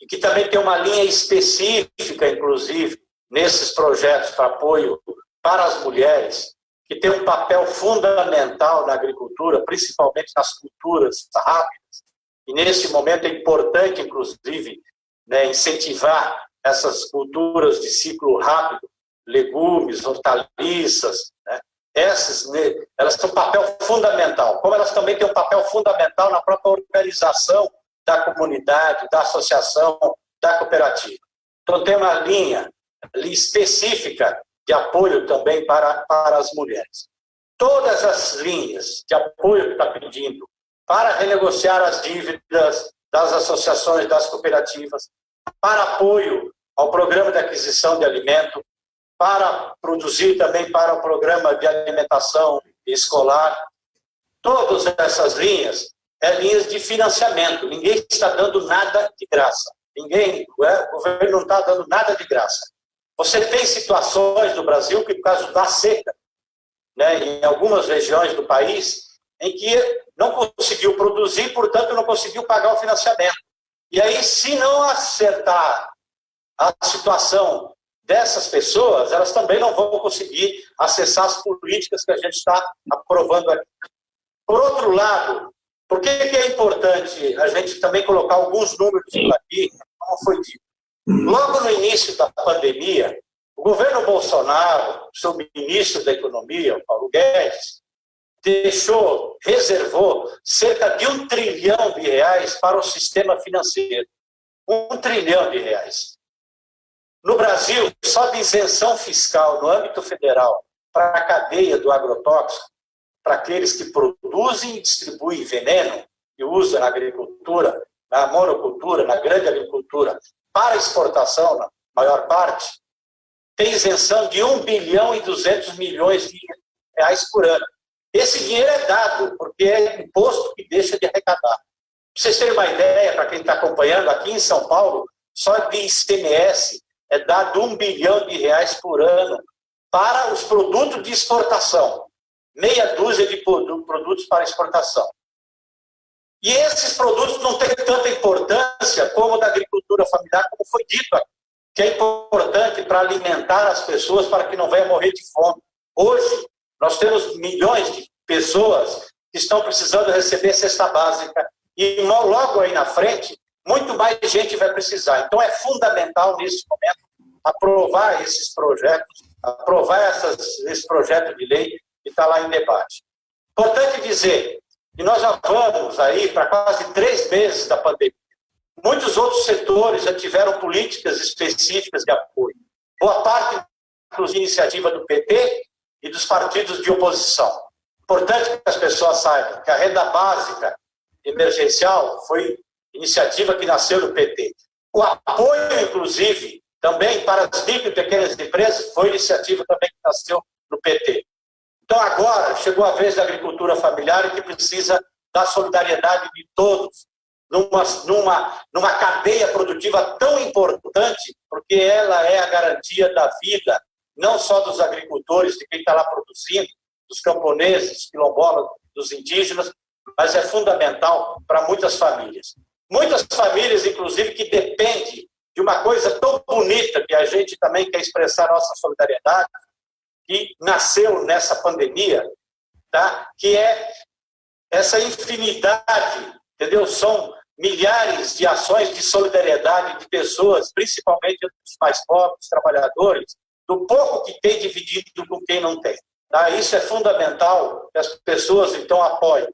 e que também tem uma linha específica, inclusive, nesses projetos para apoio para as mulheres, que tem um papel fundamental na agricultura, principalmente nas culturas rápidas. E, nesse momento, é importante, inclusive, né, incentivar essas culturas de ciclo rápido, legumes, hortaliças, né? Elas têm um papel fundamental, como elas também têm um papel fundamental na própria organização da comunidade, da associação, da cooperativa. Então, tem uma linha ali específica de apoio também para as mulheres. Todas as linhas de apoio que está pedindo para renegociar as dívidas das associações, das cooperativas, para apoio ao programa de aquisição de alimento, para produzir também para o programa de alimentação escolar. Todas essas linhas linhas de financiamento. Ninguém está dando nada de graça. O governo não está dando nada de graça. Você tem situações no Brasil que, por causa da seca, né, em algumas regiões do país, em que não conseguiu produzir, portanto, não conseguiu pagar o financiamento. E aí, se não acertar a situação dessas pessoas, elas também não vão conseguir acessar as políticas que a gente está aprovando aqui. Por outro lado, por que é importante a gente também colocar alguns números aqui, como foi dito? Logo no início da pandemia, o governo Bolsonaro, seu ministro da Economia, o Paulo Guedes, reservou cerca de R$1 trilhão para o sistema financeiro. R$1 trilhão. No Brasil, só de isenção fiscal no âmbito federal para a cadeia do agrotóxico, para aqueles que produzem e distribuem veneno e usam na agricultura, na monocultura, na grande agricultura, para exportação, na maior parte, tem isenção de R$1,2 bilhão por ano. Esse dinheiro é dado, porque é imposto que deixa de arrecadar. Para vocês terem uma ideia, para quem está acompanhando, aqui em São Paulo, só de ICMS é dado R$1 bilhão por ano para os produtos de exportação. Meia dúzia de produtos para exportação. E esses produtos não têm tanta importância como da agricultura familiar, como foi dito aqui, que é importante para alimentar as pessoas para que não venham morrer de fome. Hoje, nós temos milhões de pessoas que estão precisando receber cesta básica e logo aí na frente, muito mais gente vai precisar. Então, é fundamental, nesse momento, aprovar esses projetos, esse projeto de lei que está lá em debate. Importante dizer que nós já vamos aí para quase 3 meses da pandemia. Muitos outros setores já tiveram políticas específicas de apoio. Boa parte, inclusive, iniciativa do PT e dos partidos de oposição. Importante que as pessoas saibam que a renda básica emergencial foi iniciativa que nasceu do PT. O apoio, inclusive, também para as micro e pequenas empresas foi iniciativa também que nasceu no PT. Então, agora, chegou a vez da agricultura familiar e que precisa da solidariedade de todos, numa cadeia produtiva tão importante, porque ela é a garantia da vida, não só dos agricultores, de quem está lá produzindo, dos camponeses, quilombolas, dos indígenas, mas é fundamental para muitas famílias. Muitas famílias, inclusive, que dependem de uma coisa tão bonita que a gente também quer expressar nossa solidariedade, que nasceu nessa pandemia, tá? Que é essa infinidade, entendeu? São milhares de ações de solidariedade de pessoas, principalmente dos mais pobres, trabalhadores, do pouco que tem dividido com quem não tem. Tá? Isso é fundamental que as pessoas, então, apoiem.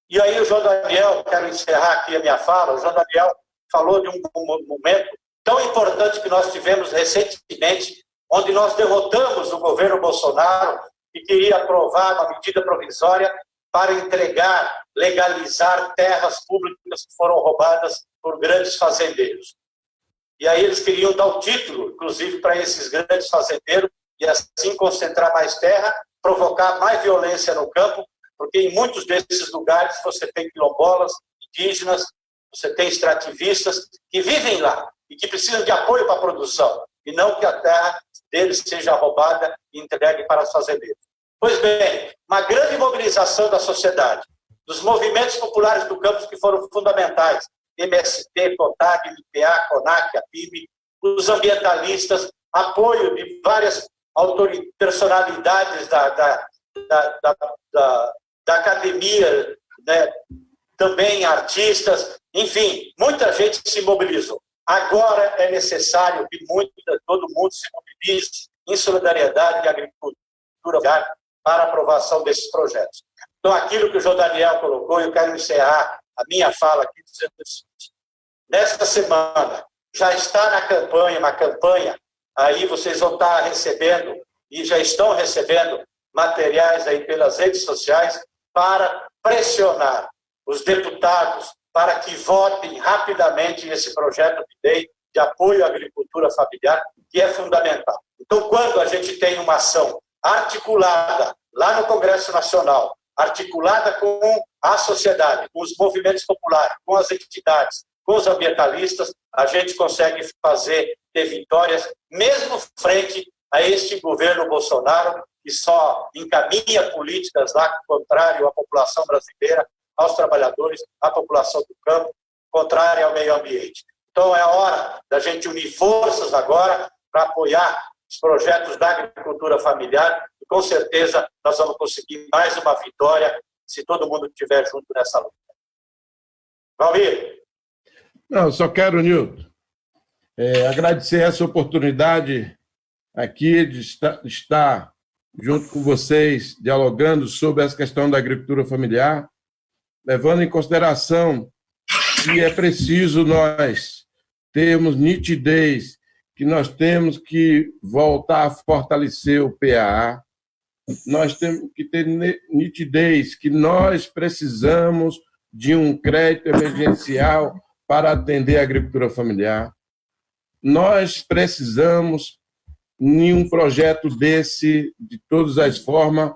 E aí o João Daniel, quero encerrar aqui a minha fala, o João Daniel falou de um momento tão importante que nós tivemos recentemente, onde nós derrotamos o governo Bolsonaro, que queria aprovar uma medida provisória para entregar, legalizar terras públicas que foram roubadas por grandes fazendeiros. E aí eles queriam dar o título, inclusive, para esses grandes fazendeiros, e assim concentrar mais terra, provocar mais violência no campo, porque em muitos desses lugares você tem quilombolas, indígenas, você tem extrativistas que vivem lá e que precisam de apoio para a produção, e não que a terra deles seja roubada e entregue para os fazendeiros. Pois bem, uma grande mobilização da sociedade, dos movimentos populares do campo que foram fundamentais, MST, CONTAG, MPA, CONAC, APIB, os ambientalistas, apoio de várias personalidades da academia, né? Também artistas, enfim, muita gente se mobilizou. Agora é necessário que todo mundo se mobilize em solidariedade e agricultura para a aprovação desses projetos. Então, aquilo que o João Daniel colocou, eu quero encerrar a minha fala aqui dizendo o seguinte: nesta semana já está uma campanha, aí vocês vão estar recebendo, e já estão recebendo, materiais aí pelas redes sociais para pressionar os deputados para que votem rapidamente esse projeto de lei de apoio à agricultura familiar, que é fundamental. Então, quando a gente tem uma ação articulada lá no Congresso Nacional, articulada com a sociedade, com os movimentos populares, com as entidades, com os ambientalistas, a gente consegue ter vitórias, mesmo frente a este governo Bolsonaro, que só encaminha políticas lá contrário à população brasileira, aos trabalhadores, à população do campo, contrária ao meio ambiente. Então, é a hora da gente unir forças agora para apoiar os projetos da agricultura familiar, e com certeza nós vamos conseguir mais uma vitória se todo mundo estiver junto nessa luta. Valmir? Não, só quero, Nilton, agradecer essa oportunidade aqui de estar junto com vocês, dialogando sobre essa questão da agricultura familiar, levando em consideração que é preciso nós termos nitidez, que nós temos que voltar a fortalecer o PAA, nós temos que ter nitidez, que nós precisamos de um crédito emergencial para atender a agricultura familiar. Nós precisamos, em um projeto desse, de todas as formas,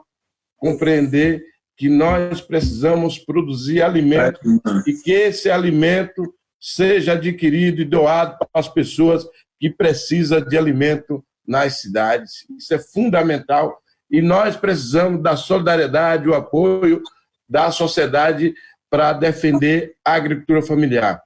compreender que nós precisamos produzir alimento e que esse alimento seja adquirido e doado para as pessoas que precisam de alimento nas cidades. Isso é fundamental e nós precisamos da solidariedade, o apoio da sociedade para defender a agricultura familiar.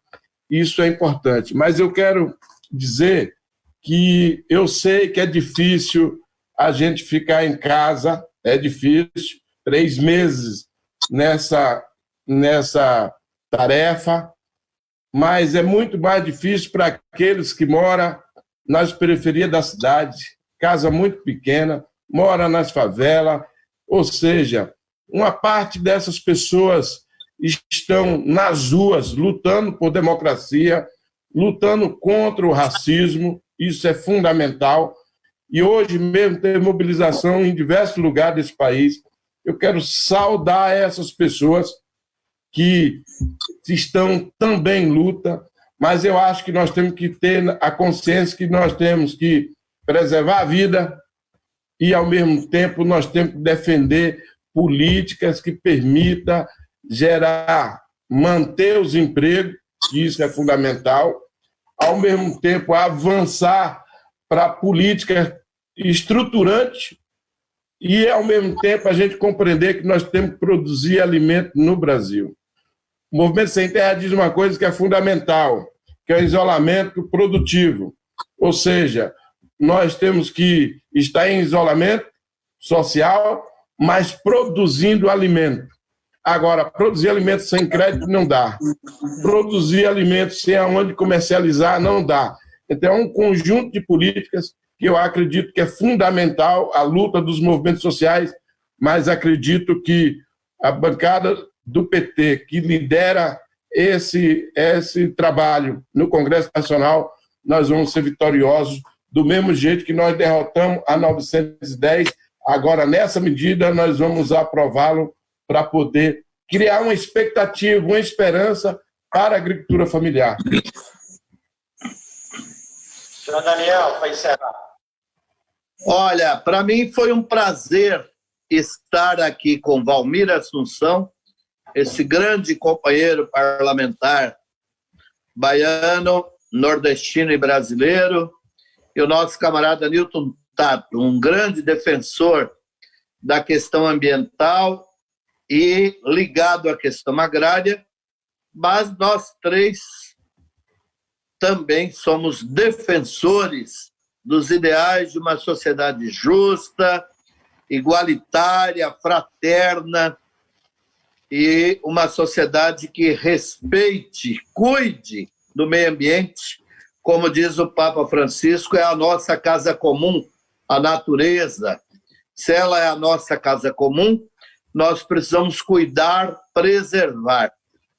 Isso é importante. Mas eu quero dizer que eu sei que é difícil a gente ficar em casa, é difícil, 3 meses nessa tarefa, mas é muito mais difícil para aqueles que moram nas periferias da cidade, casa muito pequena, mora nas favelas, ou seja, uma parte dessas pessoas estão nas ruas lutando por democracia, lutando contra o racismo, isso é fundamental, e hoje mesmo tem mobilização em diversos lugares desse país. Eu quero saudar essas pessoas que estão também em luta, mas eu acho que nós temos que ter a consciência que nós temos que preservar a vida e, ao mesmo tempo, nós temos que defender políticas que permitam manter os empregos, isso é fundamental, ao mesmo tempo avançar para políticas estruturantes e, ao mesmo tempo, a gente compreender que nós temos que produzir alimento no Brasil. O Movimento Sem Terra diz uma coisa que é fundamental, que é o isolamento produtivo. Ou seja, nós temos que estar em isolamento, social, mas produzindo alimento. Agora, produzir alimento sem crédito não dá. Produzir alimento sem aonde comercializar não dá. Então, é um conjunto de políticas que eu acredito que é fundamental a luta dos movimentos sociais, mas acredito que a bancada do PT, que lidera esse trabalho no Congresso Nacional, nós vamos ser vitoriosos, do mesmo jeito que nós derrotamos a 910. Agora, nessa medida, nós vamos aprová-lo para poder criar uma expectativa, uma esperança para a agricultura familiar. Senhor Daniel, para encerrar. Olha, para mim foi um prazer estar aqui com Valmir Assunção, esse grande companheiro parlamentar baiano, nordestino e brasileiro, e o nosso camarada Newton Tato, um grande defensor da questão ambiental e ligado à questão agrária, mas nós três também somos defensores dos ideais de uma sociedade justa, igualitária, fraterna e uma sociedade que respeite, cuide do meio ambiente. Como diz o Papa Francisco, é a nossa casa comum, a natureza. Se ela é a nossa casa comum, nós precisamos cuidar, preservar.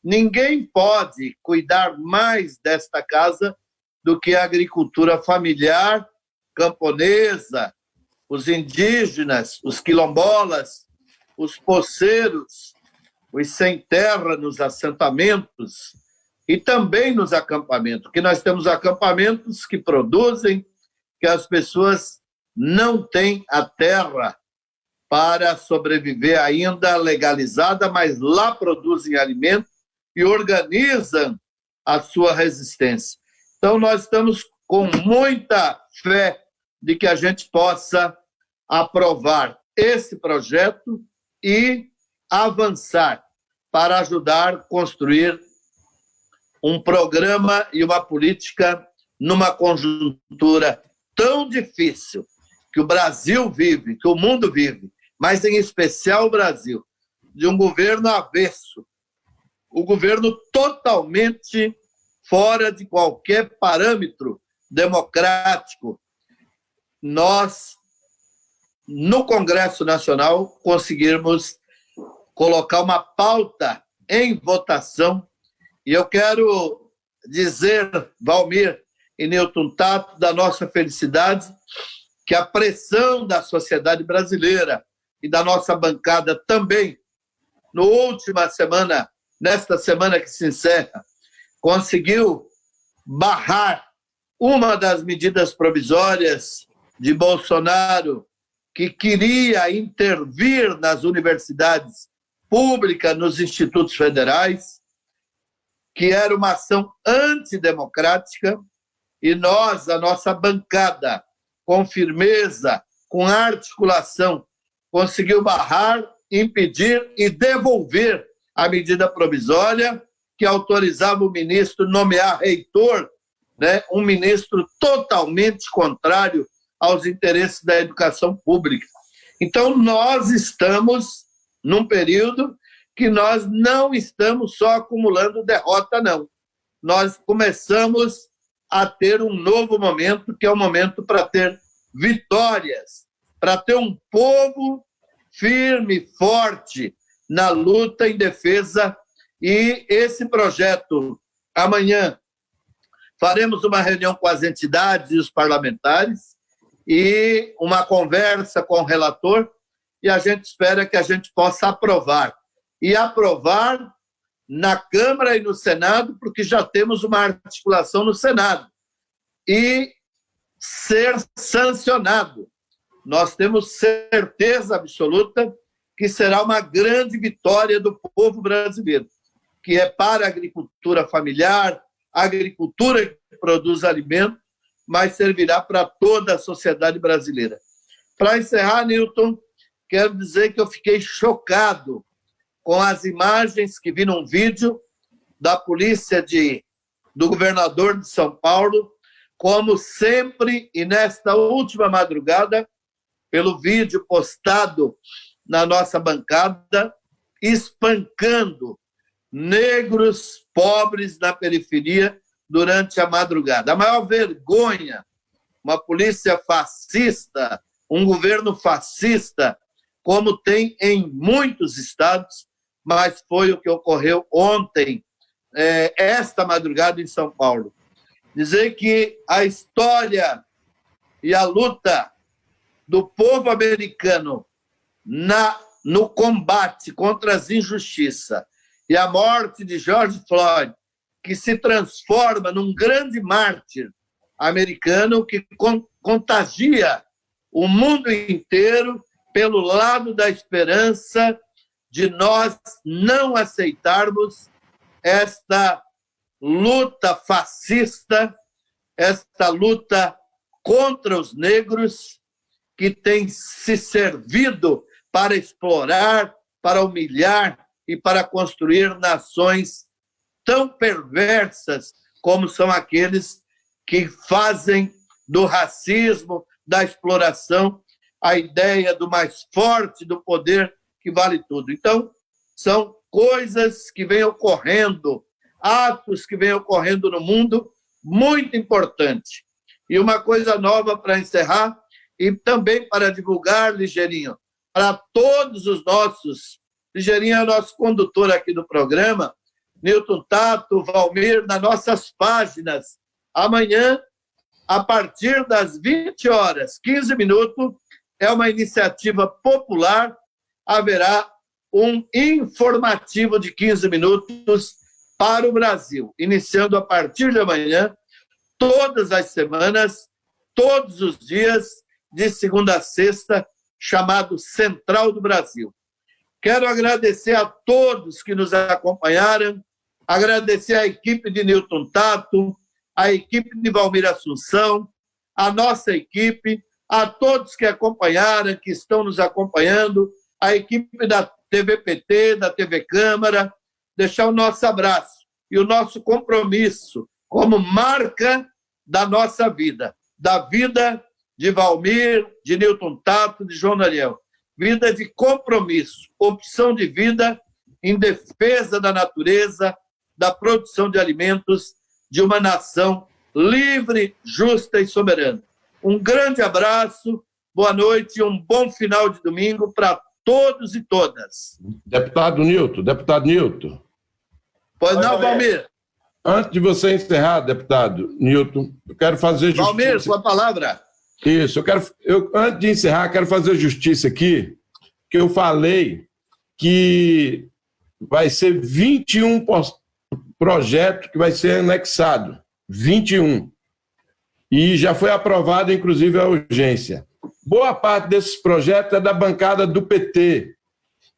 Ninguém pode cuidar mais desta casa do que a agricultura familiar, camponesa, os indígenas, os quilombolas, os poceiros, os sem terra nos assentamentos e também nos acampamentos, que nós temos acampamentos que produzem, que as pessoas não têm a terra para sobreviver ainda legalizada, mas lá produzem alimento e organizam a sua resistência. Então, nós estamos com muita fé de que a gente possa aprovar esse projeto e avançar para ajudar a construir um programa e uma política numa conjuntura tão difícil que o Brasil vive, que o mundo vive, mas em especial o Brasil, de um governo avesso, o governo totalmente fora de qualquer parâmetro democrático. Nós, no Congresso Nacional, conseguirmos colocar uma pauta em votação. E eu quero dizer, Valmir e Newton Tato, da nossa felicidade, que a pressão da sociedade brasileira e da nossa bancada também, nesta semana que se encerra, conseguiu barrar uma das medidas provisórias de Bolsonaro, que queria intervir nas universidades públicas, nos institutos federais, que era uma ação antidemocrática, e nós, a nossa bancada, com firmeza, com articulação, conseguiu barrar, impedir e devolver a medida provisória que autorizava o ministro nomear reitor, um ministro totalmente contrário aos interesses da educação pública. Então, nós estamos num período que nós não estamos só acumulando derrota, não. Nós começamos a ter um novo momento, que é o momento para ter vitórias, para ter um povo firme, forte na luta em defesa. E esse projeto, amanhã, faremos uma reunião com as entidades e os parlamentares e uma conversa com o relator, e a gente espera que a gente possa aprovar. E aprovar na Câmara e no Senado, porque já temos uma articulação no Senado. E ser sancionado. Nós temos certeza absoluta que será uma grande vitória do povo brasileiro, que é para a agricultura familiar, a agricultura que produz alimento, mas servirá para toda a sociedade brasileira. Para encerrar, Newton, quero dizer que eu fiquei chocado com as imagens que vi num vídeo da polícia do governador de São Paulo, como sempre, e nesta última madrugada, pelo vídeo postado na nossa bancada, espancando negros pobres na periferia durante a madrugada. A maior vergonha, uma polícia fascista, um governo fascista, como tem em muitos estados, mas foi o que ocorreu ontem, esta madrugada em São Paulo. Dizer que a história e a luta do povo americano no combate contra as injustiças e a morte de George Floyd, que se transforma num grande mártir americano que contagia o mundo inteiro pelo lado da esperança de nós não aceitarmos esta luta fascista, esta luta contra os negros, que tem se servido para explorar, para humilhar e para construir nações tão perversas como são aqueles que fazem do racismo, da exploração, a ideia do mais forte, do poder que vale tudo. Então, são coisas que vêm ocorrendo, atos que vêm ocorrendo no mundo, muito importante. E uma coisa nova para encerrar, e também para divulgar, Ligeirinho, para todos os nossos... Ligeirinho é nosso condutor aqui do programa, Newton Tato, Valmir, nas nossas páginas. Amanhã, a partir das 20h15, é uma iniciativa popular, haverá um informativo de 15 minutos para o Brasil, iniciando a partir de amanhã, todas as semanas, todos os dias, de segunda a sexta, chamado Central do Brasil. Quero agradecer a todos que nos acompanharam, agradecer à equipe de Newton Tato, à equipe de Valmir Assunção, a nossa equipe, a todos que acompanharam, que estão nos acompanhando, a equipe da TVPT, da TV Câmara, deixar o nosso abraço e o nosso compromisso como marca da nossa vida, da vida de Valmir, de Newton Tato, de João Daniel. Vida de compromisso, opção de vida em defesa da natureza, da produção de alimentos, de uma nação livre, justa e soberana. Um grande abraço, boa noite e um bom final de domingo para todos e todas. Deputado Newton. Pois não, Valmir. Antes de você encerrar, deputado Newton, eu quero fazer justiça. Valmir, sua palavra. Isso, antes de encerrar, quero fazer justiça aqui, que eu falei que vai ser 21 projetos que vai ser anexado, 21. E já foi aprovado, inclusive, a urgência. Boa parte desses projetos é da bancada do PT.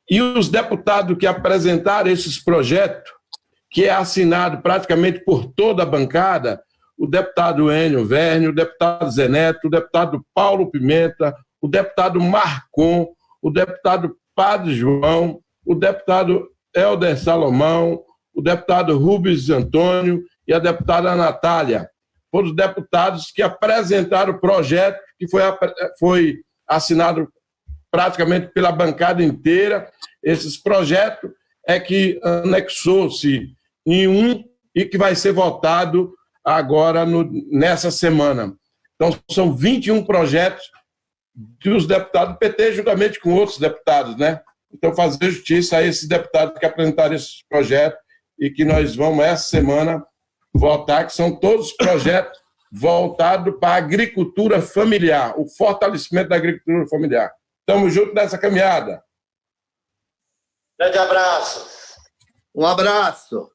E os deputados que apresentaram esses projetos, que é assinado praticamente por toda a bancada, o deputado Enio Verne, o deputado Zé Neto, o deputado Paulo Pimenta, o deputado Marcon, o deputado Padre João, o deputado Helder Salomão, o deputado Rubens Antônio e a deputada Natália. Foram os deputados que apresentaram o projeto que foi assinado praticamente pela bancada inteira. Esses projetos é que anexou-se em um e que vai ser votado agora nessa semana. Então, são 21 projetos dos deputados do PT, juntamente com outros deputados, né? Então, fazer justiça a esses deputados que apresentaram esses projetos e que nós vamos, essa semana, votar, que são todos projetos voltados para a agricultura familiar, o fortalecimento da agricultura familiar. Estamos juntos nessa caminhada. Grande abraço. Um abraço.